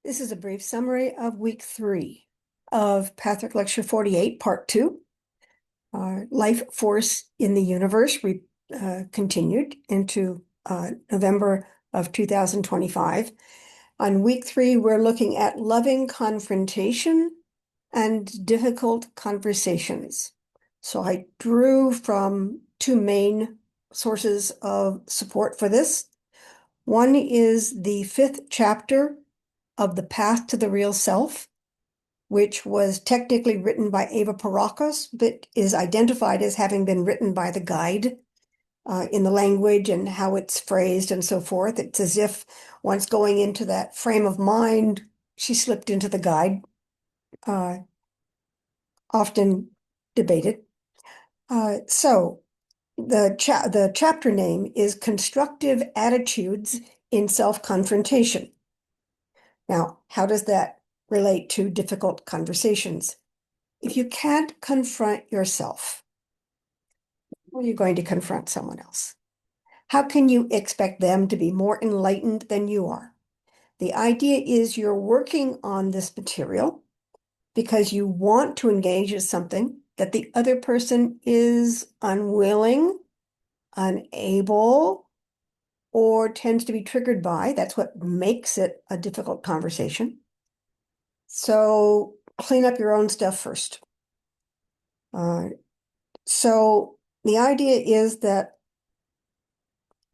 This is a brief summary of week 3 of Patrick Lecture 48, Part 2. Life Force in the Universe continued into November of 2025. On week 3, we're looking at loving confrontation and difficult conversations. So I drew from two main sources of support for this. One is the 5th chapter of The Path to the Real Self, which was technically written by Eva Parakos, but is identified as having been written by the guide in the language and how it's phrased and so forth. It's as if once going into that frame of mind, she slipped into the guide, often debated. So the chapter name is Constructive Attitudes in Self-Confrontation. Now, how does that relate to difficult conversations? If you can't confront yourself, how are you going to confront someone else? How can you expect them to be more enlightened than you are? The idea is you're working on this material because you want to engage in something that the other person is unwilling, unable, or tends to be triggered by. That's what makes it a difficult conversation. So clean up your own stuff first. So the idea is that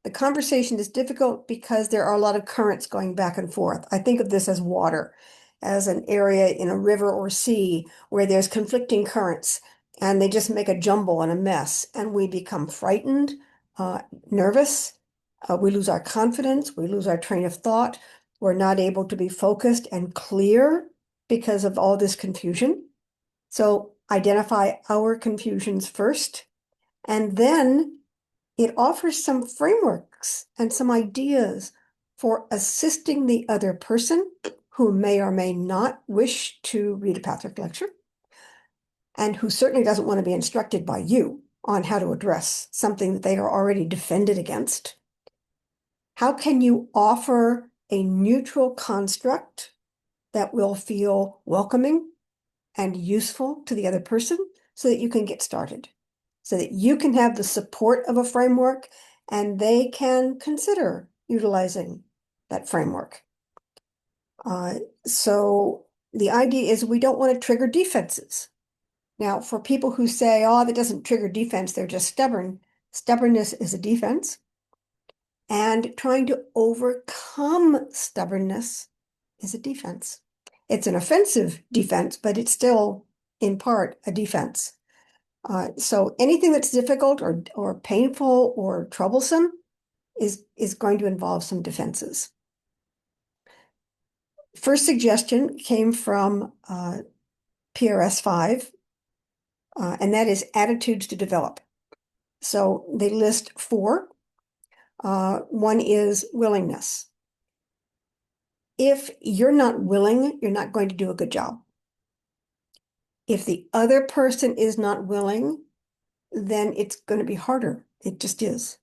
the conversation is difficult because there are a lot of currents going back and forth. I think of this as water, as an area in a river or sea where there's conflicting currents and they just make a jumble and a mess, and we become frightened, nervous, we lose our confidence, we lose our train of thought, we're not able to be focused and clear because of all this confusion. So identify our confusions first, and then it offers some frameworks and some ideas for assisting the other person who may or may not wish to read a Patrick lecture, and who certainly doesn't want to be instructed by you on how to address something that they are already defended against. How can you offer a neutral construct that will feel welcoming and useful to the other person so that you can get started, so that you can have the support of a framework and they can consider utilizing that framework. So the idea is we don't want to trigger defenses. Now, for people who say, oh, that doesn't trigger defense, they're just stubborn. Stubbornness is a defense. And trying to overcome stubbornness is a defense. It's an offensive defense, but it's still, in part, a defense. So anything that's difficult or painful or troublesome is going to involve some defenses. First suggestion came from PRS 5, and that is attitudes to develop. So they list 4. One is willingness. If you're not willing, you're not going to do a good job. If the other person is not willing, then it's going to be harder. It just is.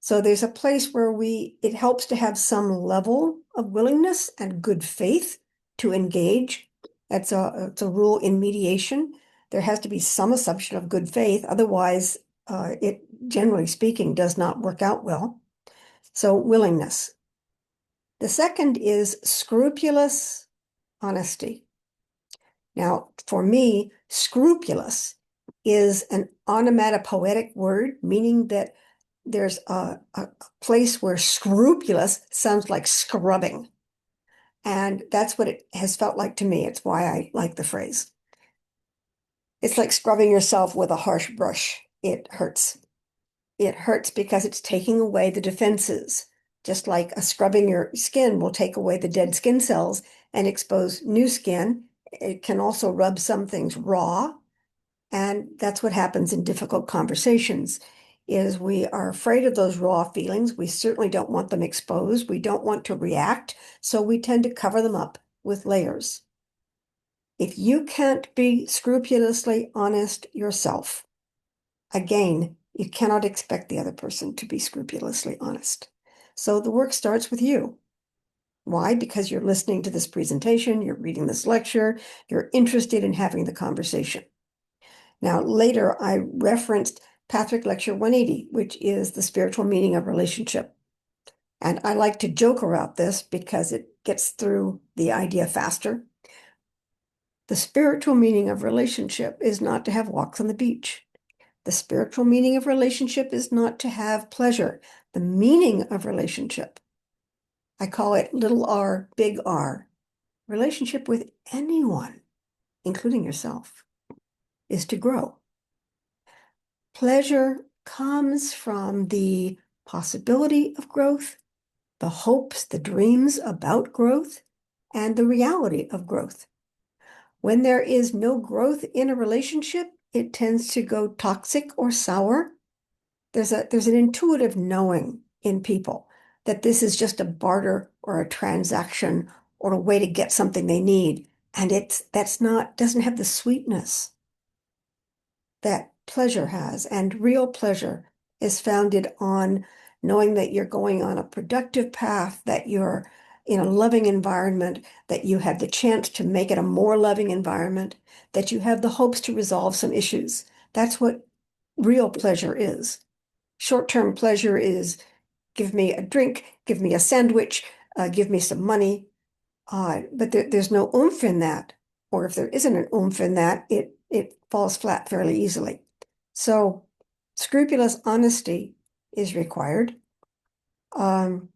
So there's a place where it helps to have some level of willingness and good faith to engage. It's a rule in mediation. There has to be some assumption of good faith. Otherwise, it, generally speaking, does not work out well. So willingness. The second is scrupulous honesty. Now, for me, scrupulous is an onomatopoetic word, meaning that there's a place where scrupulous sounds like scrubbing. And that's what it has felt like to me. It's why I like the phrase. It's like scrubbing yourself with a harsh brush. It hurts. It hurts because it's taking away the defenses. Just like scrubbing your skin will take away the dead skin cells and expose new skin. It can also rub some things raw. And that's what happens in difficult conversations, is we are afraid of those raw feelings. We certainly don't want them exposed. We don't want to react. So we tend to cover them up with layers. If you can't be scrupulously honest yourself, again, you cannot expect the other person to be scrupulously honest. So the work starts with you. Why? Because you're listening to this presentation, you're reading this lecture, you're interested in having the conversation. Now, later I referenced Patrick Lecture 180, which is the spiritual meaning of relationship. And I like to joke about this because it gets through the idea faster. The spiritual meaning of relationship is not to have walks on the beach. The spiritual meaning of relationship is not to have pleasure. The meaning of relationship, I call it little r, big R. Relationship with anyone, including yourself, is to grow. Pleasure comes from the possibility of growth, the hopes, the dreams about growth, and the reality of growth. When there is no growth in a relationship, it tends to go toxic or sour. There's an intuitive knowing in people that this is just a barter or a transaction or a way to get something they need. And doesn't have the sweetness that pleasure has. And real pleasure is founded on knowing that you're going on a productive path, that you're in a loving environment, that you have the chance to make it a more loving environment, that you have the hopes to resolve some issues. That's what real pleasure is. Short-term pleasure is give me a drink, give me a sandwich, give me some money. But there's no oomph in that. Or if there isn't an oomph in that, it falls flat fairly easily. So scrupulous honesty is required. And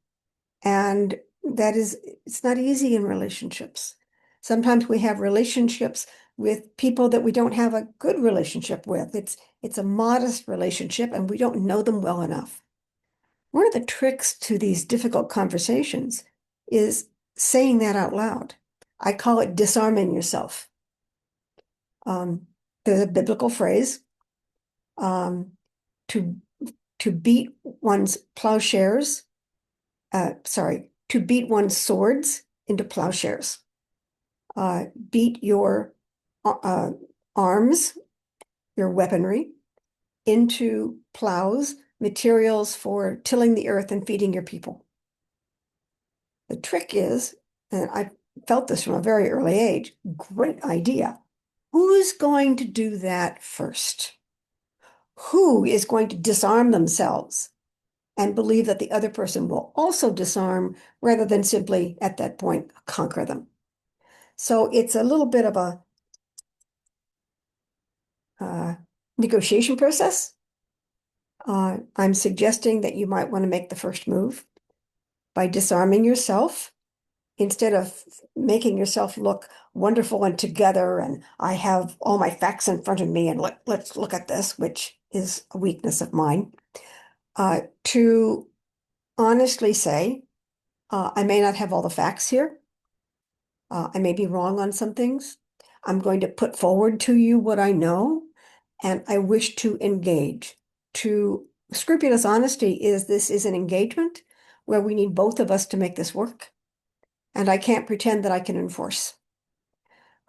it's not easy in relationships. Sometimes we have relationships with people that we don't have a good relationship with. It's a modest relationship and we don't know them well enough. One of the tricks to these difficult conversations is saying that out loud. I call it disarming yourself. There's a biblical phrase, um, to beat one's plowshares, to beat one's swords into plowshares. Beat your arms, your weaponry, into plows, materials for tilling the earth and feeding your people. The trick is, and I felt this from a very early age, great idea. Who's going to do that first? Who is going to disarm themselves and believe that the other person will also disarm rather than simply at that point conquer them? So it's a little bit of a negotiation process. I'm suggesting that you might want to make the first move by disarming yourself instead of making yourself look wonderful and together. And I have all my facts in front of me and let's look at this, which is a weakness of mine. To honestly say, I may not have all the facts here. I may be wrong on some things. I'm going to put forward to you what I know, and I wish to engage. To scrupulous honesty this is an engagement where we need both of us to make this work. And I can't pretend that I can enforce.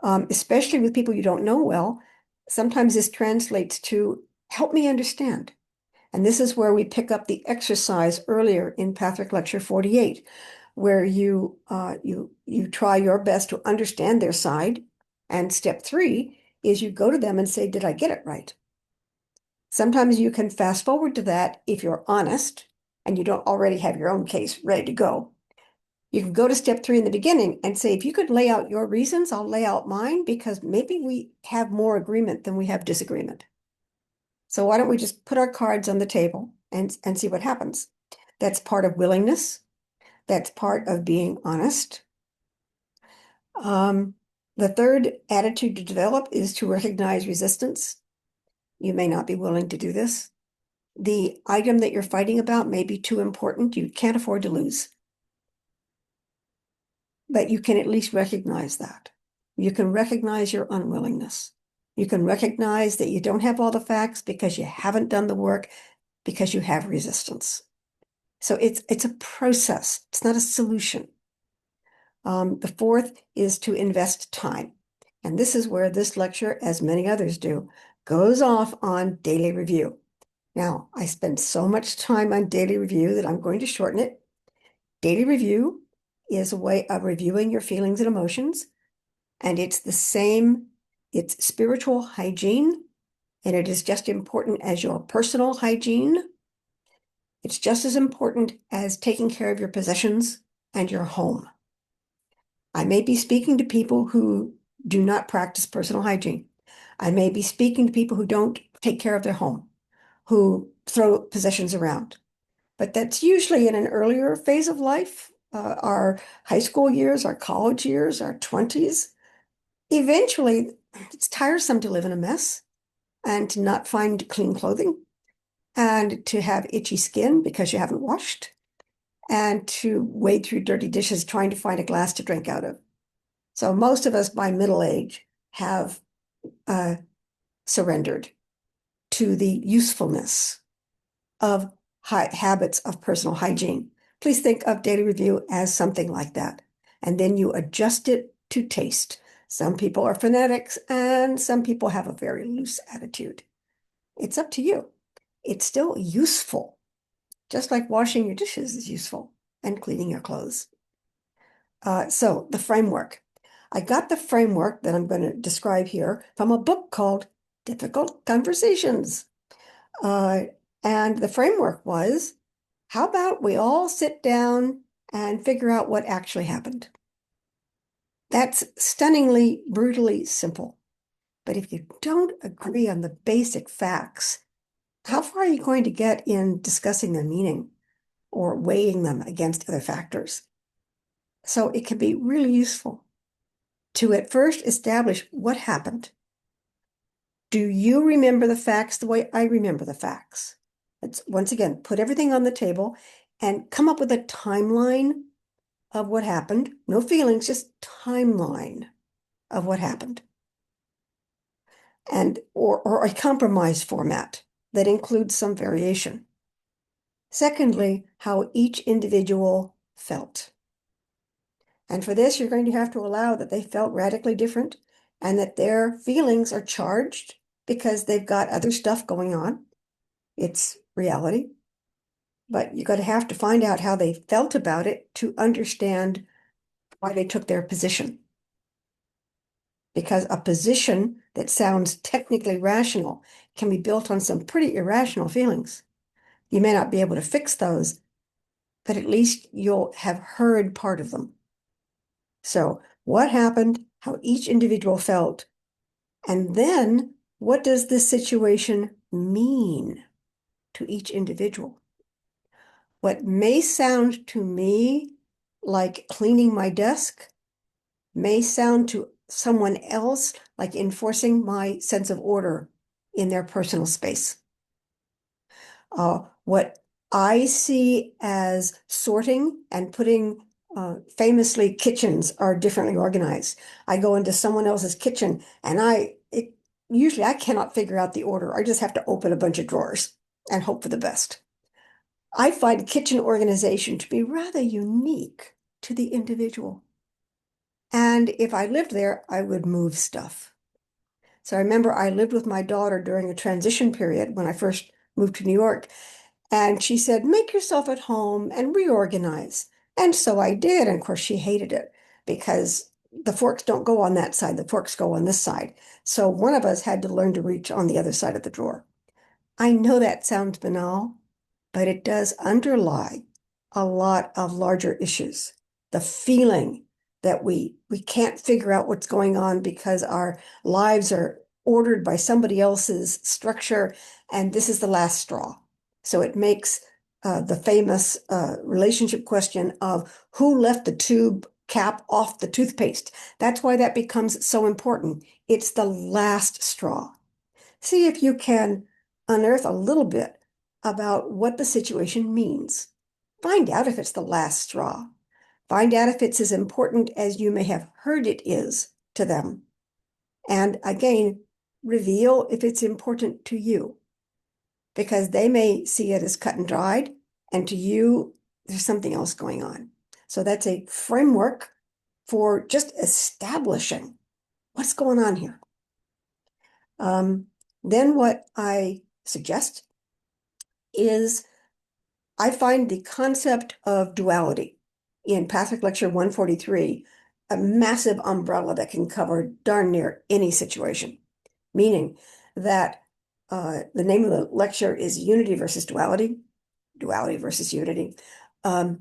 Especially with people you don't know well, sometimes this translates to help me understand. And this is where we pick up the exercise earlier in Patrick Lecture 48, where you try your best to understand their side. And step 3 is you go to them and say, did I get it right? Sometimes you can fast forward to that if you're honest and you don't already have your own case ready to go. You can go to step 3 in the beginning and say, if you could lay out your reasons, I'll lay out mine because maybe we have more agreement than we have disagreement. So why don't we just put our cards on the table and see what happens? That's part of willingness. That's part of being honest. The third attitude to develop is to recognize resistance. You may not be willing to do this. The item that you're fighting about may be too important. You can't afford to lose. But you can at least recognize that. You can recognize your unwillingness. You can recognize that you don't have all the facts because you haven't done the work, because you have resistance. So it's a process. It's not a solution. The fourth is to invest time. And this is where this lecture, as many others do, goes off on daily review. Now, I spend so much time on daily review that I'm going to shorten it. Daily review is a way of reviewing your feelings and emotions. And it's the same, it's spiritual hygiene, and it is just important as your personal hygiene. It's just as important as taking care of your possessions and your home. I may be speaking to people who do not practice personal hygiene. I may be speaking to people who don't take care of their home, who throw possessions around. But that's usually in an earlier phase of life, our high school years, our college years, our 20s. Eventually, it's tiresome to live in a mess and to not find clean clothing and to have itchy skin because you haven't washed and to wade through dirty dishes trying to find a glass to drink out of. So most of us by middle age have surrendered to the usefulness of habits of personal hygiene. Please think of daily review as something like that. And then you adjust it to taste. Some people are fanatics and some people have a very loose attitude. It's up to you. It's still useful, just like washing your dishes is useful and cleaning your clothes. So the framework. I got the framework that I'm going to describe here from a book called Difficult Conversations. Uh, and the framework was, how about we all sit down and figure out what actually happened? That's stunningly, brutally simple. But if you don't agree on the basic facts, how far are you going to get in discussing their meaning or weighing them against other factors? So it can be really useful to at first establish what happened. Do you remember the facts the way I remember the facts? Let's once again put everything on the table and come up with a timeline of what happened. No feelings, just timeline of what happened. And or a compromise format that includes some variation. Secondly, how each individual felt. And for this, you're going to have to allow that they felt radically different and that their feelings are charged because they've got other stuff going on. It's reality. But you're going to have to find out how they felt about it to understand why they took their position. Because a position that sounds technically rational can be built on some pretty irrational feelings. You may not be able to fix those, but at least you'll have heard part of them. So, what happened, how each individual felt, and then what does this situation mean to each individual? What may sound to me like cleaning my desk may sound to someone else like enforcing my sense of order in their personal space. What I see as sorting and putting, famously, kitchens are differently organized. I go into someone else's kitchen and usually I cannot figure out the order. I just have to open a bunch of drawers and hope for the best. I find kitchen organization to be rather unique to the individual. And if I lived there, I would move stuff. So I remember I lived with my daughter during a transition period when I first moved to New York. And she said, make yourself at home and reorganize. And so I did. And of course, she hated it because the forks don't go on that side, the forks go on this side. So one of us had to learn to reach on the other side of the drawer. I know that sounds banal, but it does underlie a lot of larger issues. The feeling that we can't figure out what's going on because our lives are ordered by somebody else's structure, and this is the last straw. So it makes the famous relationship question of who left the tube cap off the toothpaste. That's why that becomes so important. It's the last straw. See if you can unearth a little bit about what the situation means. Find out if it's the last straw. Find out if it's as important as you may have heard it is to them. And again, reveal if it's important to you, because they may see it as cut and dried, and to you, there's something else going on. So that's a framework for just establishing what's going on here. Then what I suggest is I find the concept of duality in Patrick Lecture 143, a massive umbrella that can cover darn near any situation, meaning that the name of the lecture is Unity versus Duality, Duality versus Unity. And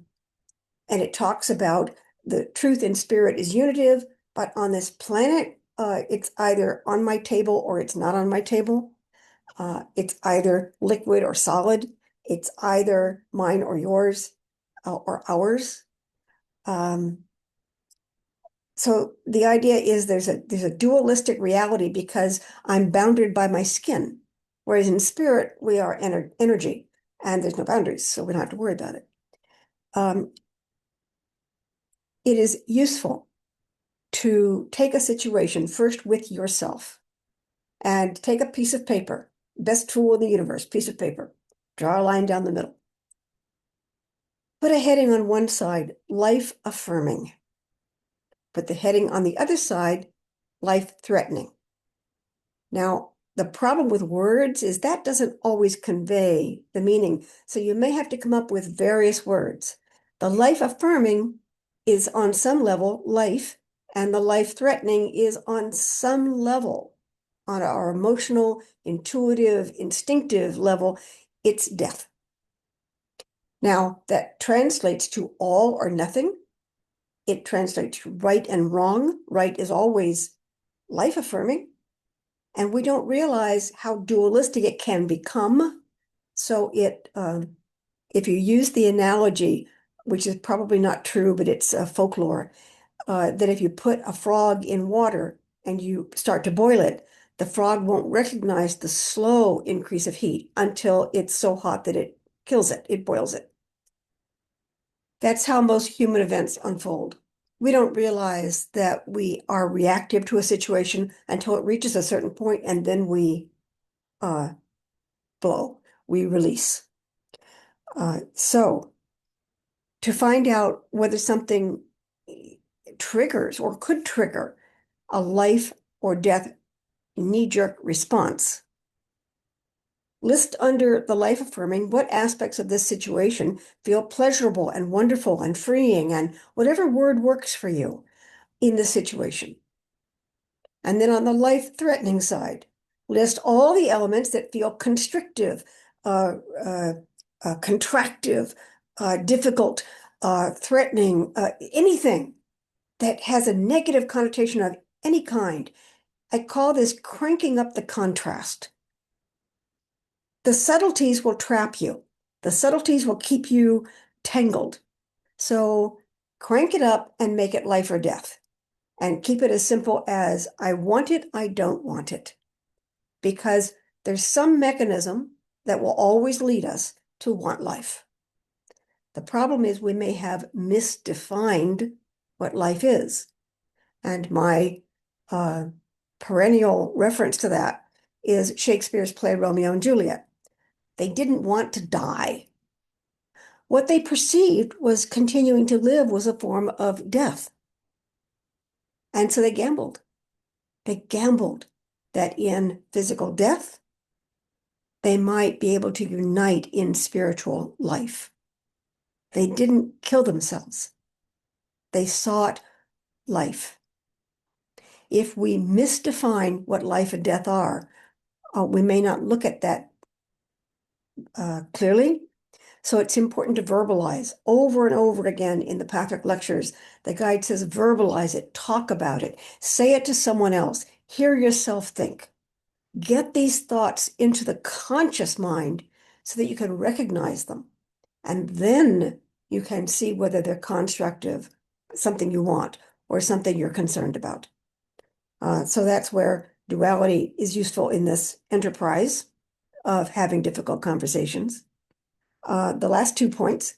it talks about the truth in spirit is unitive, but on this planet, it's either on my table or it's not on my table. It's either liquid or solid. It's either mine or yours or ours. So the idea is there's a dualistic reality because I'm bounded by my skin, whereas in spirit we are energy and there's no boundaries, so we don't have to worry about it. It is useful to take a situation first with yourself and take a piece of paper, best tool in the universe, piece of paper, draw a line down the middle. Put a heading on one side, life affirming. Put the heading on the other side, life threatening. Now, the problem with words is that doesn't always convey the meaning. So you may have to come up with various words. The life affirming is on some level life, and the life threatening is on some level, on our emotional, intuitive, instinctive level, it's death. Now, that translates to all or nothing. It translates to right and wrong. Right is always life affirming. And we don't realize how dualistic it can become. So if you use the analogy, which is probably not true, but it's folklore, that if you put a frog in water and you start to boil it, the frog won't recognize the slow increase of heat until it's so hot that it kills it, it boils it. That's how most human events unfold. We don't realize that we are reactive to a situation until it reaches a certain point, and then we blow, we release. So to find out whether something triggers or could trigger a life or death knee-jerk response, list under the life affirming what aspects of this situation feel pleasurable and wonderful and freeing and whatever word works for you in the situation. And then on the life threatening side, list all the elements that feel constrictive, contractive, difficult, threatening, anything that has a negative connotation of any kind. I call this cranking up the contrast. The subtleties will trap you. The subtleties will keep you tangled. So crank it up and make it life or death. And keep it as simple as I want it, I don't want it. Because there's some mechanism that will always lead us to want life. The problem is we may have misdefined what life is. And my perennial reference to that is Shakespeare's play Romeo and Juliet. They didn't want to die. What they perceived was continuing to live was a form of death. And so they gambled. They gambled that in physical death, they might be able to unite in spiritual life. They didn't kill themselves. They sought life. If we misdefine what life and death are, we may not look at that clearly. So it's important to verbalize over and over again in the Patrick lectures. The guide says, verbalize it, talk about it, say it to someone else, hear yourself think. Get these thoughts into the conscious mind so that you can recognize them. And then you can see whether they're constructive, something you want, or something you're concerned about. So that's where duality is useful in this enterprise of having difficult conversations. The last 2 points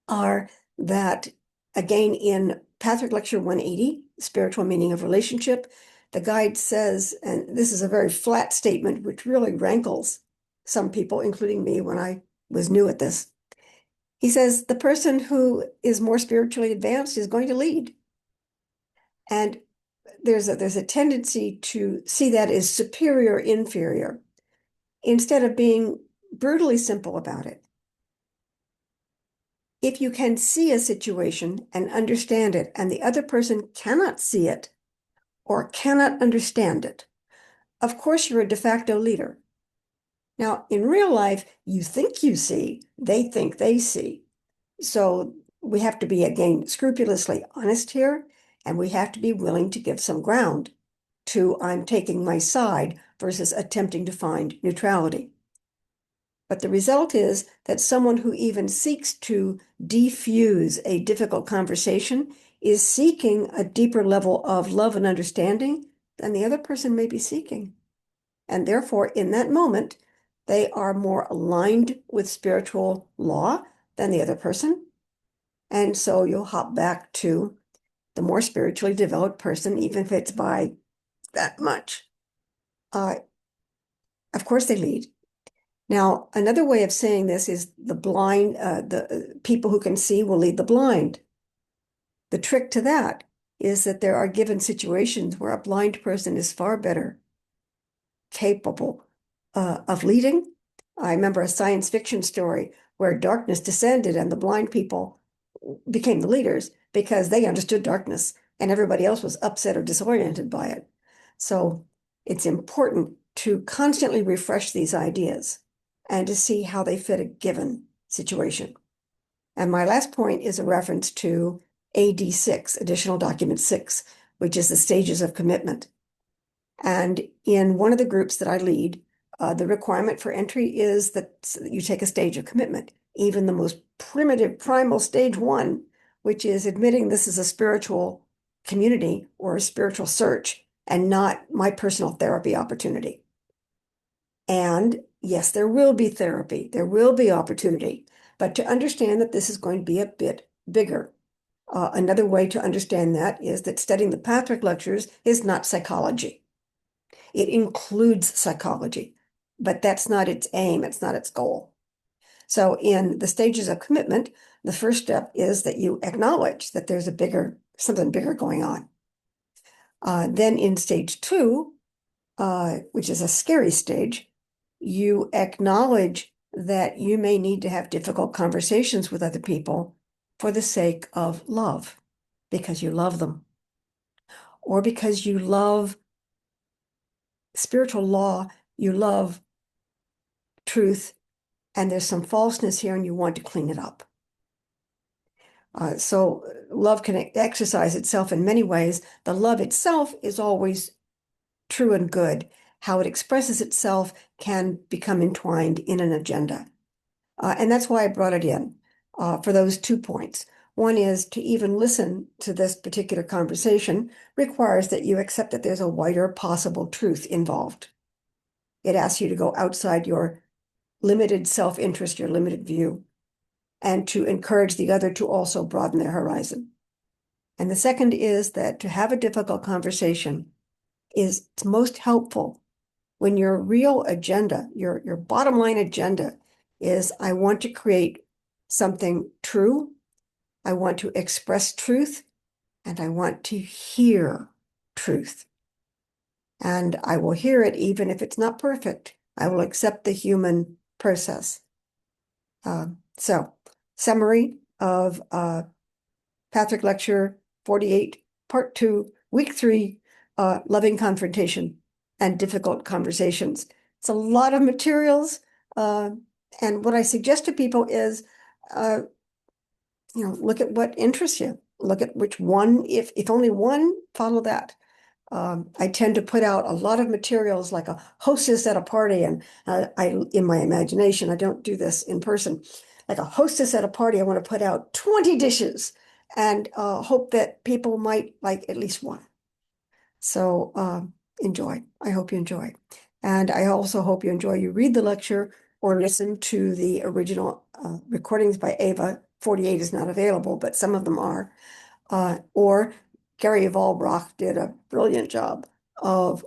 are that, again, in Patrick Lecture 180, Spiritual Meaning of Relationship, the guide says, and this is a very flat statement, which really rankles some people, including me when I was new at this. He says, the person who is more spiritually advanced is going to lead. And there's a tendency to see that as superior, inferior, – instead of being brutally simple about it. If you can see a situation and understand it, and the other person cannot see it or cannot understand it, of course you're a de facto leader. Now, in real life, you think you see, they think they see. So we have to be, again, scrupulously honest here, and we have to be willing to give some ground to I'm taking my side versus attempting to find neutrality. But the result is that someone who even seeks to defuse a difficult conversation is seeking a deeper level of love and understanding than the other person may be seeking. And therefore, in that moment, they are more aligned with spiritual law than the other person. And so you'll hop back to the more spiritually developed person, even if it's by that much. Of course, they lead. Now, another way of saying this is the blind, the people who can see will lead the blind. The trick to that is that there are given situations where a blind person is far better capable of leading. I remember a science fiction story where darkness descended and the blind people became the leaders because they understood darkness and everybody else was upset or disoriented by it. So it's important to constantly refresh these ideas and to see how they fit a given situation. And my last point is a reference to AD6, Additional Document 6, which is the stages of commitment. And in one of the groups that I lead, the requirement for entry is that you take a stage of commitment, even the most primitive, primal stage 1, which is admitting this is a spiritual community or a spiritual search and not my personal therapy opportunity. And yes, there will be therapy, there will be opportunity, but to understand that this is going to be a bit bigger. Another way to understand that is that studying the Patrick lectures is not psychology. It includes psychology, but that's not its aim, it's not its goal. So in the stages of commitment, the first step is that you acknowledge that there's something bigger going on. Then in stage 2, which is a scary stage, you acknowledge that you may need to have difficult conversations with other people for the sake of love, because you love them, or because you love spiritual law, you love truth, and there's some falseness here and you want to clean it up. So love can exercise itself in many ways. The love itself is always true and good. How it expresses itself can become entwined in an agenda. And that's why I brought it in for those 2 points. One is to even listen to this particular conversation requires that you accept that there's a wider possible truth involved. It asks you to go outside your limited self-interest, your limited view, and to encourage the other to also broaden their horizon. And the second is that to have a difficult conversation is most helpful when your real agenda, your bottom line agenda is I want to create something true, I want to express truth, and I want to hear truth. And I will hear it even if it's not perfect. I will accept the human process. So, summary of Patrick Lecture 48, Part 2, Week 3, Loving Confrontation and Difficult Conversations. It's a lot of materials. And what I suggest to people is, look at what interests you. Look at which one, if only one, follow that. I tend to put out a lot of materials like a hostess at a party, and in my imagination, I don't do this in person. Like a hostess at a party, I want to put out 20 dishes and hope that people might like at least one. So enjoy. I hope you enjoy. And I also hope you enjoy. You read the lecture or listen to the original recordings by Ava. 48 is not available, but some of them are. Or Gary Valbrock did a brilliant job of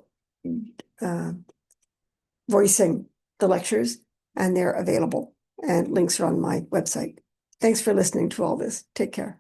voicing the lectures, and they're available. And links are on my website. Thanks for listening to all this. Take care.